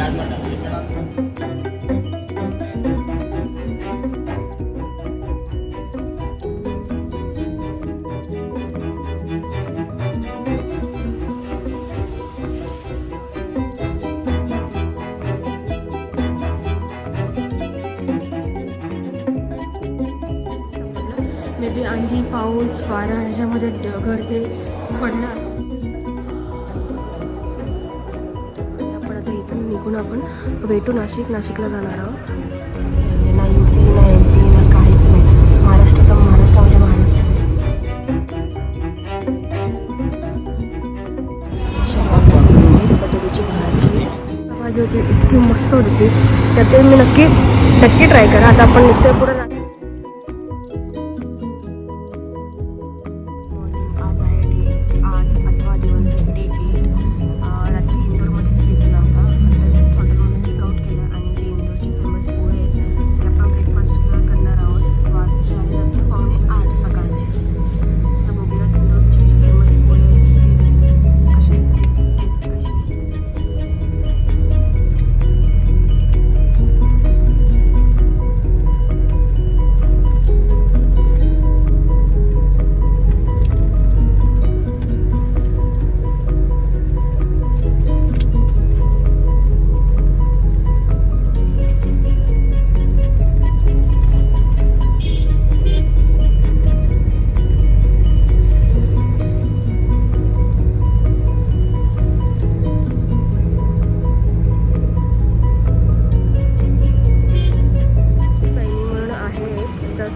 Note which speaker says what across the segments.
Speaker 1: May be आंधी पाऊस वारा ह्याच्यामध्ये घर ते पडलं. आपण आता इथून निघून आपण वेटू नाशिकला जाणार आहोत. ना UP ना MP ना काहीच नाही. महाराष्ट्र म्हणजे महाराष्ट्र. कचोरीची भाजी होती, इतकी मस्त होती. तर ते मी नक्की ट्राय करा. आता आपण निघतोय पुढे.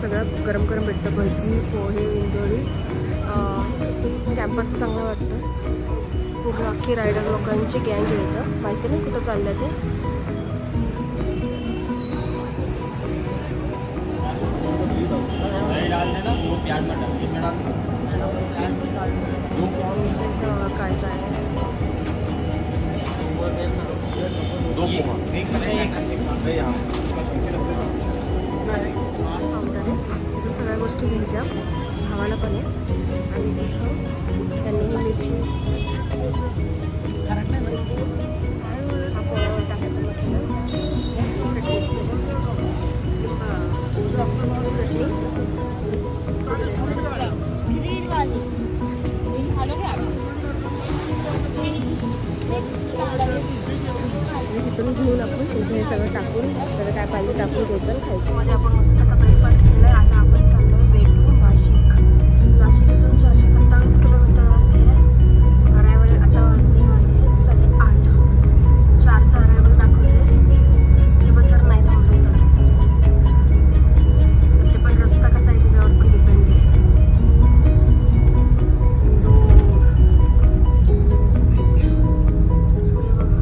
Speaker 1: सगळं गरम गरम भेटतं. भजी पोहे इंदोरी. कॅम्पस चांगलं वाटतं. पूर्ण अख्खी रायडर लोकांची गँग येतं. माहिती नाही कुठं चाललं ते. काय काय इथून सगळ्या गोष्टी घ्यायच्या. चहावाला पण आहे. आणि त्यांनी ही मिरची टाकायचा मसाला चटणी तिथून घेऊन आपण इथे हे सगळं टाकून त्याला काय पाहिजे टाकून घ्यायचं आणि खायचं. मध्ये आपण मस्त आता ब्रेकफास्ट केला आहे. आता आपण चाललो आहे वेटू नाशिक इथून 427 किलोमीटरवरती आहे. अरायवल आता वाजले आहे 8:30. 4चा अरायवल दाखवते. इव्हन जर नाही थांबलो तर ते पण रस्ता कसा आहे त्याच्यावर पण डिपेंड आहे. सूर्य बघा.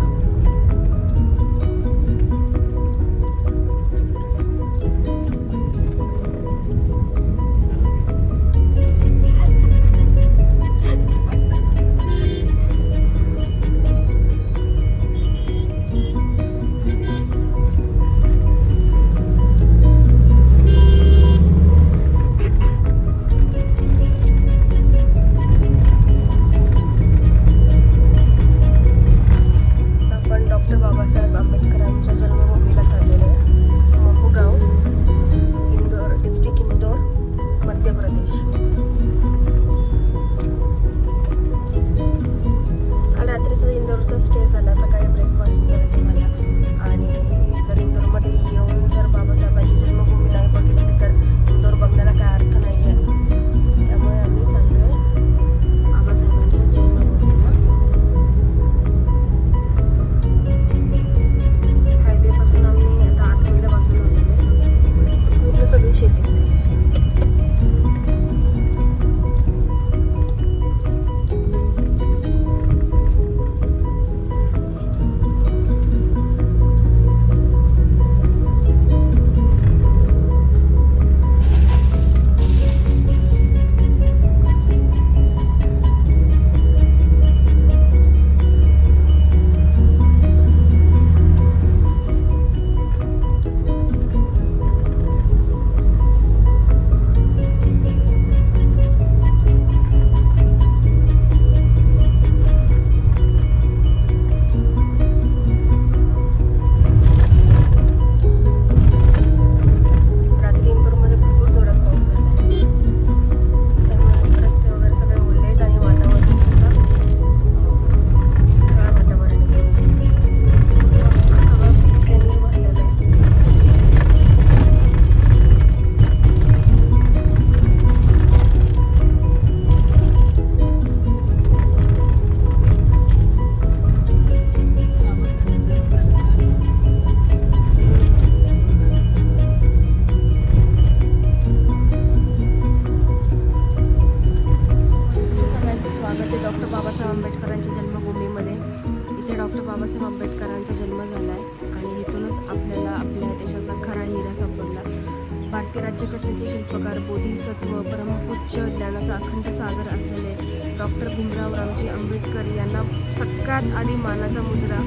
Speaker 1: राज्यघटनेचे शिल्पकार, बोधिसत्व, परमपूज्य ज्ञानाचा अखंड सागर असलेले डॉक्टर भीमराव रामजी आंबेडकर यांना सगळ्यात आधी मानाचा मुजरा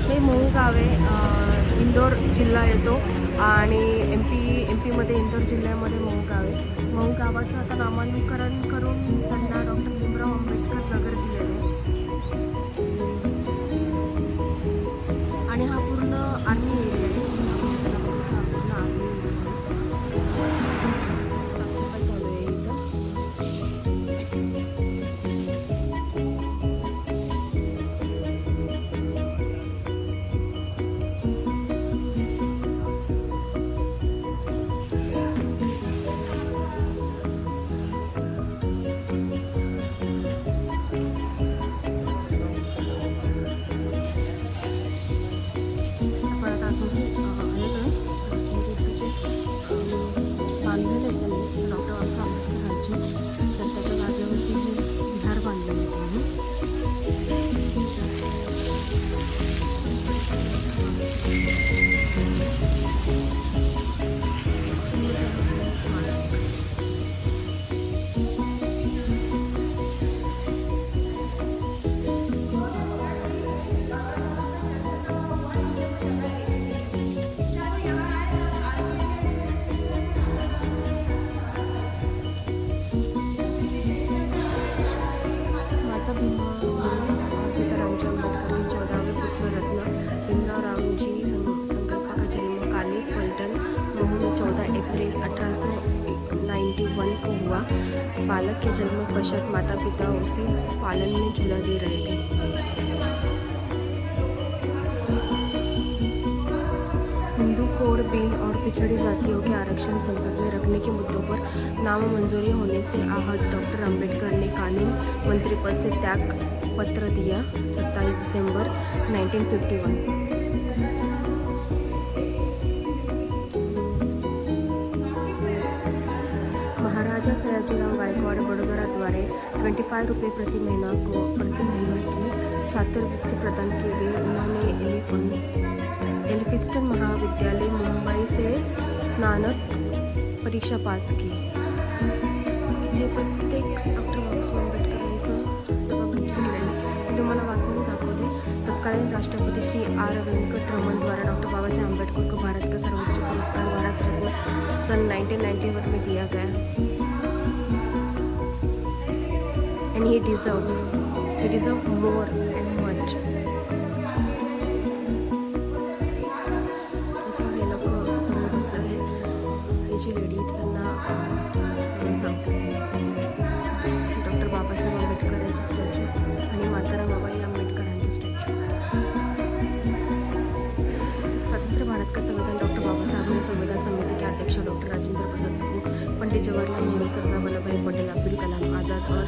Speaker 1: हे मऊ गाव आहे. इंदोर जिल्हा येतो आणि एम पीमध्ये इंदोर जिल्ह्यामध्ये मऊ गाव आहे. मऊ गावाचं आता नामांकरण करून त्यांना डॉक्टर भीमराव आंबेडकर नगर दिलेलं आहे. आणि हा पूर्ण आर्मी एरिया आहे. हा पूर्ण आर्मी साफसफाई चालू आहे इथं. बालक के जन्म पश्चात माता पिता उसे पालन में झूला दे रहे थे. हिंदू कोड बिल और पिछड़ी जातियों के आरक्षण संसद में रखने के मुद्दों पर नामंजूरी होने से आहत डॉक्टर अंबेडकर ने कानून मंत्री पद से त्याग पत्र दिया. 27 दिसंबर 1951. महाराजा सयाजीराव गायकवाड़ वडोदरा द्वारे 25 रुपये प्रति महीना की छात्रवृत्ति प्रदान की गई. उन्होंने एल्फिस्टन महाविद्यालय मुंबई से स्नातक परीक्षा पास की. हे प्रत्येक डॉक्टर बाबासाहेब आंबेडकरांचं सभापती केलेलं तुम्हाला वाचून दाखवले. तत्कालीन राष्ट्रपति श्री आर वेंकटरमण द्वारा डॉक्टर बाबासाहेब आंबेडकर को भारत का सर्वोच्च पुरस्कार भारत रत्न सन 1991 में दिया गया. And he deserved more and much. हे लोक समोर बसले आहे. ही जी लेडी त्यांना सगळं सांगते. डॉक्टर बाबासाहेब आंबेडकर यांचं स्टॅच्यू आणि माताराम बाबाई आंबेडकरांचं स्टॅच्यू. स्वतंत्र भारत का संविधान डॉक्टर बाबासाहेब संविधान समिति के अध्यक्ष डॉक्टर राजेंद्र प्रसाद बसु, पंडित जवाहरलाल नेहरू, सरदार वल्लभभाई पटेल, अब्दुल कलाम आज़ाद और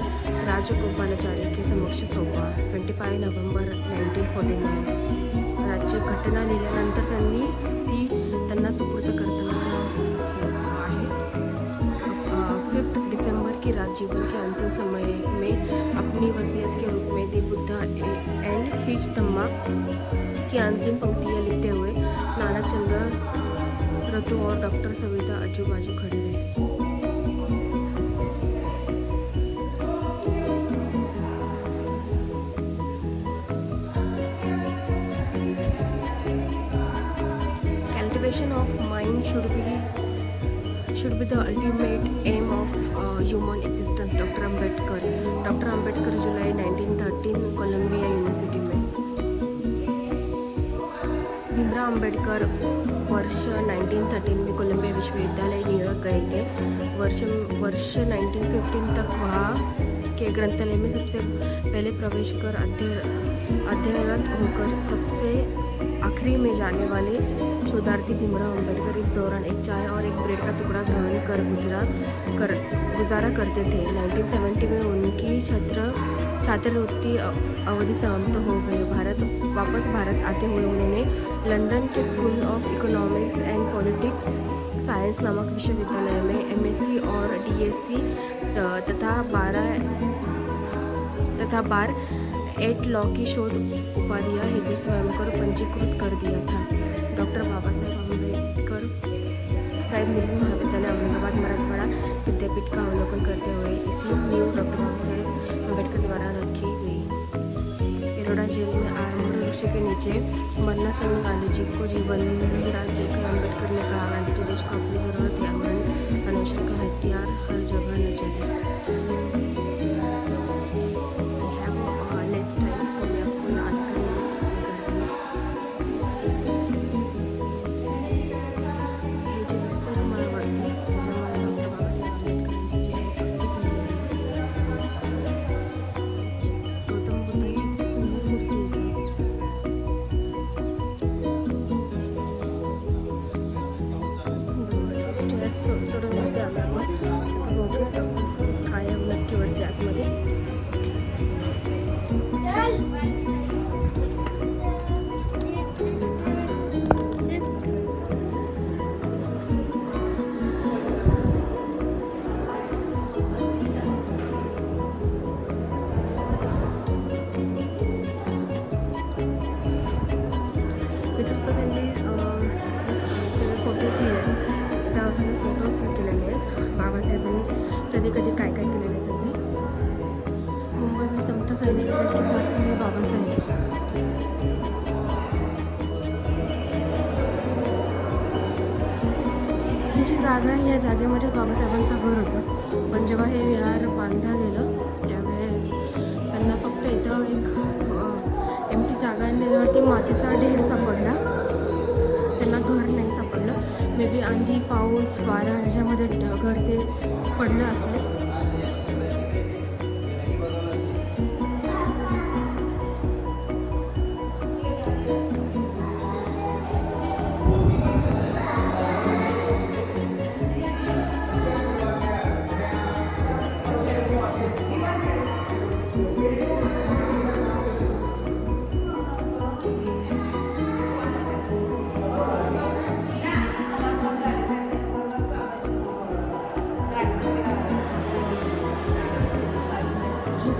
Speaker 1: राजगोपालाचारी के समक्ष सोपा. 25 नोव्हेंबर 1949. राज्य घटना लिहिल्यानंतर त्यांना सुपूर्द करताना आहे. 5 दिसंबर की रात जीवन के अंतिम समय में अपनी वसीयत के रूप में दी बुद्धा एंड हिज तम्मा की अंतिम पंक्तियाँ लिखते हुए नाना चंद्र रतु और डॉक्टर सविता आजू बाजू खड़े रहे. Cultivation of mind should be the ultimate aim of human existence. Doctor Ambedkar जुलाई 1913 कोलंबिया यूनिवर्सिटी में. भीमराव अम्बेडकर वर्ष 1913 में कोलंबिया विश्वविद्यालय न्यूयॉर्क गए थे. वर्ष 1915 तक वहाँ के ग्रंथालय में सबसे पहले प्रवेश कर अध्ययनरत होकर सबसे आखिरी में जाने वाले शोधार्थी भीमराव अम्बेडकर इस दौरान एक चाय और एक ब्रेड का टुकड़ा ग्रहण कर गुजारा करते थे. 1970 में उनकी छात्रवृत्ति अवधि समाप्त हो गई. वापस भारत आते हुए उन्होंने London K school of economics end politics science नामक विश्वविद्यालय में MSc और DSc तथा बार 8 लॉ की शोध उपाधियाँ हेतु स्वयं को पंजीकृत कर दिया था. डॉक्टर बाबासाहेब आंबेडकर साहेब मिलन महाविद्यालय औरंगाबाद मराठवाड़ा विद्यापीठ का अवलोकन करते हुए इसी नींव डॉक्टर बाबासाहेब अम्बेडकर द्वारा रखी गई। एरोडा जेल में आमर वृक्ष के नीचे मरना समय गांधी जी को जीवन रात देकर अम्बेडकर ने कहा, गांधी जी देश को अपनी जरूरत है, अमन अन्वेषण का हथियार हर जगह न चले। सोडून होते आम्हाला बघू काय नक्की वाटते आतमध्ये. इथंच तर त्यांनी सगळे फोटोज लिहिले, त्या सगळे फोटोज केलेले आहेत बाबासाहेबांनी कधी कधी काय काय केलेले आहेत तसे. मुंबई में समता सैनिक के साथ में बाबासाहेब. ही जी जागा आहे या जागेमध्येच बाबासाहेबांचं घर होतं, पण जेव्हा हे विहार बांधलं गेलं त्यावेळेस त्यांना फक्त इथं एक एमटी जागा आणि त्याच्यावरती मातीचा ढेर सापडला, त्यांना घर नाही सापडलं. मे बी आंधी पाऊस वारा ह्याच्यामध्ये घर ते पडलं असेल.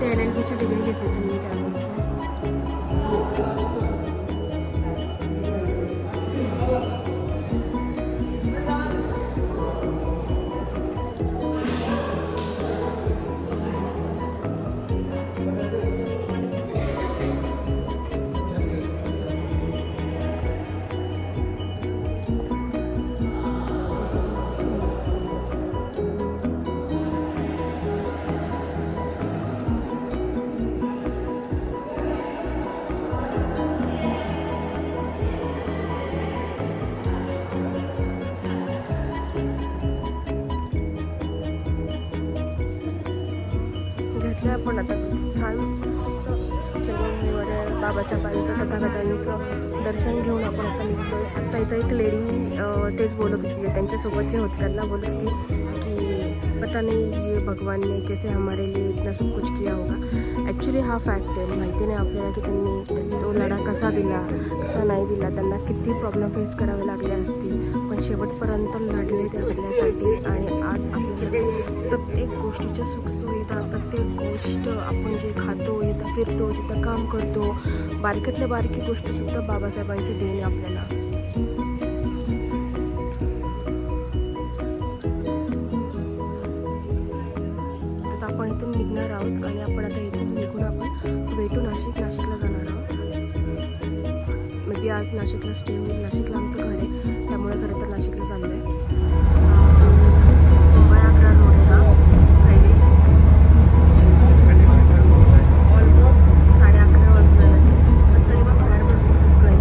Speaker 1: LLBची डिग्री घेतली त्यांनी त्यावेळेस. पण आता छान चंद्रभूमीवर बाबासाहेबांचं तथागतांचं दर्शन घेऊन आपण आता निघतोय. आत्ता इथं एक लेडी तेच बोलत होती, त्यांच्यासोबत जे होते त्यांना बोलत होती की पता नहीं ये भगवान ने कैसे हमारे लिए इतना सब कुछ किया होगा. ॲक्च्युली हा फॅक्ट आहे, माहिती नाही आपल्याला की त्यांनी तो लढा कसा दिला कसा नाही दिला, त्यांना किती प्रॉब्लेम फेस करावे लागले असतील, पण शेवटपर्यंत लढले त्या लढण्यासाठी. आणि आज आपल्याला प्रत्येक गोष्टीच्या सुखसुविधा, प्रत्येक गोष्ट आपण जे खातो, जिथं फिरतो, जिथं काम करतो, बारकीतल्या बारकी गोष्टसुद्धा बाबासाहेबांची देण आहे आपल्याला. आता आपण इथून निघणार आहोत आणि आपण आता इथून निघून आपण भेटू नाशिकला जाणार आहोत. मे बी आज नाशिकला स्टे होईल. नाशिकला आमचं घर आहे, त्यामुळे खरं तर नाशिकला चाललो आहे. मुंबई आग्रा रोड आहे हा हायवे. ऑलमोस्ट 11:30 वाजलेलं आहे, पण तरी मग बाहेर भरपूर धुकं आहे.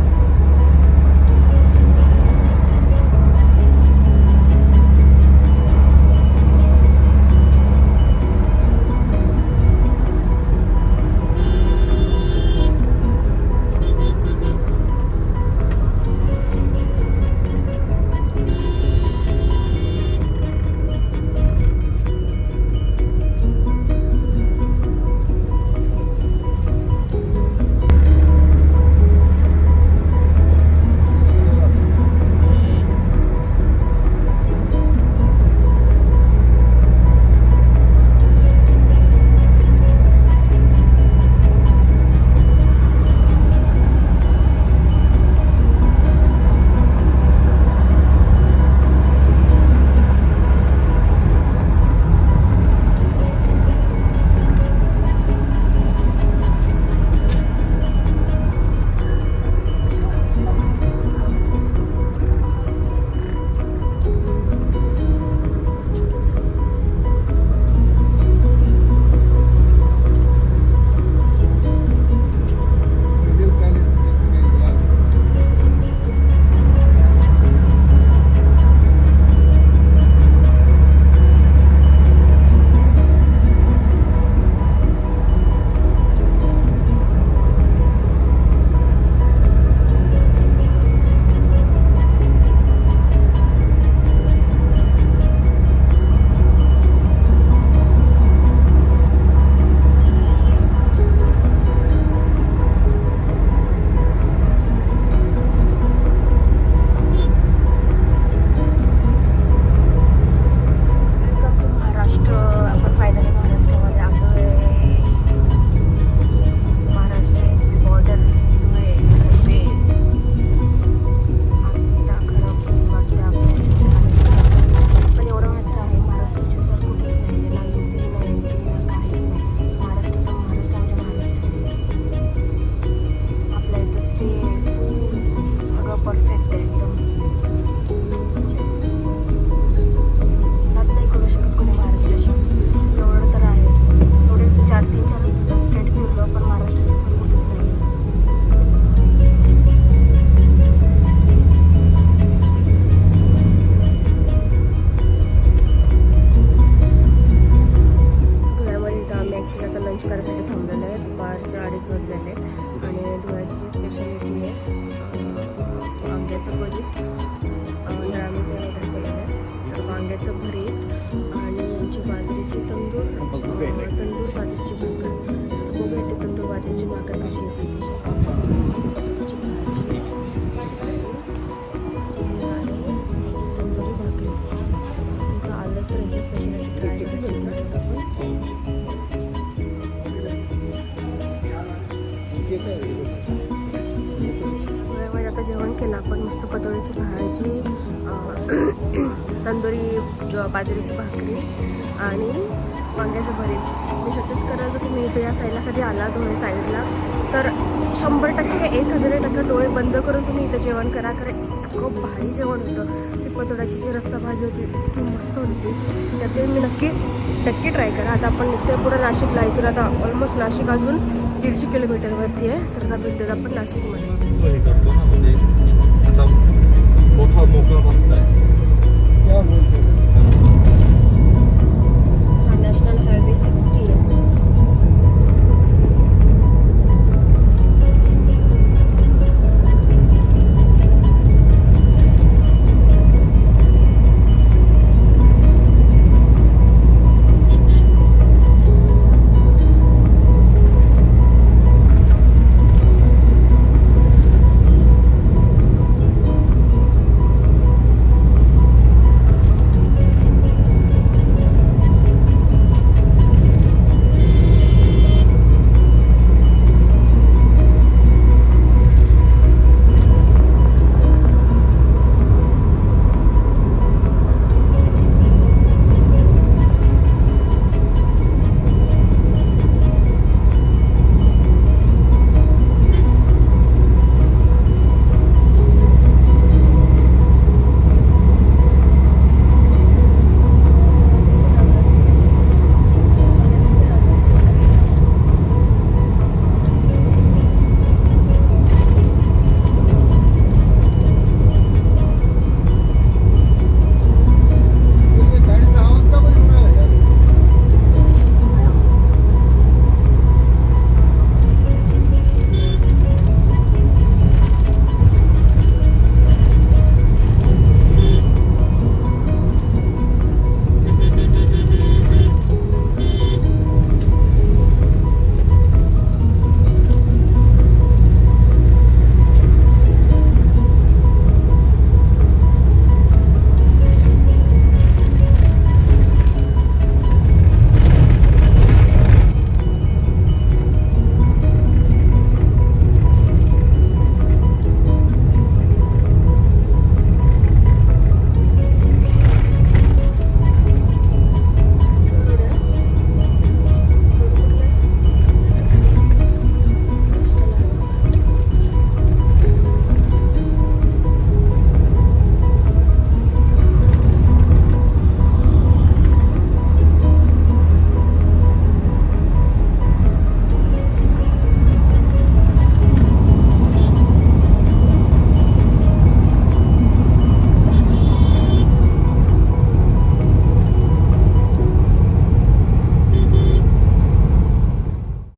Speaker 1: वांग्याचं भरीत आणि यांची बाजरीची तंदूर बाजरीची भाकर. बघूया ते तंदूर बाजरीची भाकर कशी येते. तंदुरी भाकरी तुमचं आलं तर यांची स्पेशालिटी ट्राय करायची. आता जेवण केलं आपण मस्त पतोळीची भाजी, तंदुरी बाजरीची भाकरी आणि वांग्याचं भरीत. मी सजेस्ट करायचं तुम्ही इथे या साईडला कधी आला डोळे साईडला तर 100% 1000% डोळे बंद करून तुम्ही इथं जेवण करा. कारण इतकं भारी जेवण होतं. ती पतोड्याची जी रस्सा भाजी होती इतकी मस्त होती. त्यात मी नक्की ट्राय करा. आता आपण निघतोय पुढं नाशिकला. इथून आता ऑलमोस्ट नाशिक अजून 150 किलोमीटरवरती आहे. तर आता भेटूया आपण नाशिकमध्ये.
Speaker 2: करतो ना म्हणजे आता मोठा मोकळा बसताय